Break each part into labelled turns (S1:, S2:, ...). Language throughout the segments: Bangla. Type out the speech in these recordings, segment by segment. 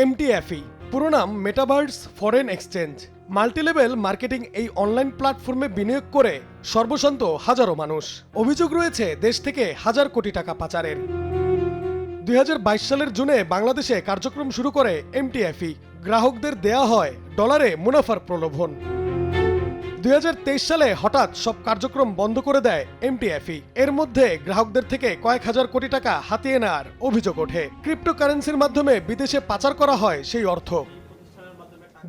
S1: MTFE পুরো নাম metaverse foreign exchange. Multilevel marketing এই অনলাইন প্ল্যাটফর্মে বিনিয়োগ করে সর্বশান্ত হাজারো মানুষ। অভিযোগ রয়েছে দেশ থেকে হাজার কোটি টাকা পাচারের। 2022 সালের জুনে বাংলাদেশে কার্যক্রম শুরু করে MTFE। গ্রাহকদের দেয়া হয় ডলারে মুনাফার প্রলোভন। 2023 সালে হঠাৎ সব কার্যক্রম বন্ধ করে দেয় MTFE। এর মধ্যে গ্রাহকদের থেকে কয়েক হাজার কোটি টাকা হাতিয়ে নেওয়ার অভিযোগ ওঠে। ক্রিপ্টোকারেন্সির মাধ্যমে বিদেশে পাচার করা হয় সেই অর্থ।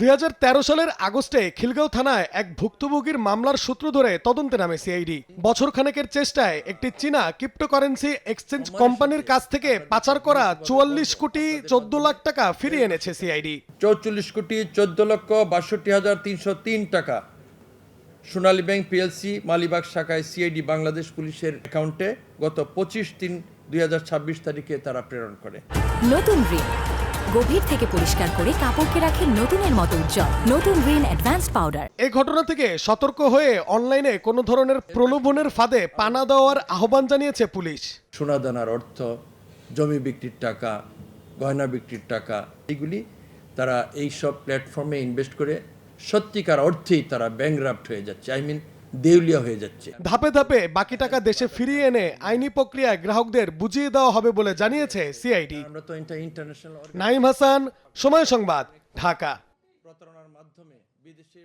S1: 2013 সালের আগস্টে খিলগাঁও থানায় এক ভুক্তভোগীর মামলার সূত্র ধরে তদন্তে নামে সিআইডি। বছরখানেকের চেষ্টায় একটি চীনা ক্রিপ্টোকারেন্সি এক্সচেঞ্জ কোম্পানির কাছ থেকে পাচার করা 44 কোটি 14 লাখ টাকা ফিরিয়ে এনেছে সিআইডি।
S2: 44 কোটি 14,62,303 টাকা সোনালী ব্যাংক পিএলসি মালিবাগ শাখায় সিআইডি বাংলাদেশ পুলিশের অ্যাকাউন্টে গত 25/3/2026 তারিখে তারা প্রেরণ করে।
S3: নতুন রিন গভীর থেকে পরিষ্কার করে কাপড়কে রাখে নতুনের মতো উজ্জ্বল। নতুন রিন অ্যাডভান্সড পাউডার।
S1: এই ঘটনা থেকে সতর্ক হয়ে অনলাইনে কোনো ধরনের প্রলোভনের ফাঁদে পা না দেওয়ার আহ্বান জানিয়েছে পুলিশ।
S2: সোনাদানার অর্থ, জমি বিক্রির টাকা, গয়না বিক্রির টাকা, এগুলি তারা এই সব প্ল্যাটফর্মে ইনভেস্ট করে সত্যিকার অর্থেই তারা ব্যাংকরাপ্ট হয়ে যাচ্ছে, দেউলিয়া হয়ে যাচ্ছে।
S1: ধাপে ধাপে বাকি টাকা দেশে ফিরিয়ে এনে আইনি প্রক্রিয়ায় গ্রাহকদের বুঝিয়ে দেওয়া হবে বলে জানিয়েছে সিআইডি।
S2: আমরা তো ইন্টারন্যাশনাল
S1: নাইম হাসান, সময় সংবাদ, ঢাকা।
S2: প্রতারণার মাধ্যমে বিদেশে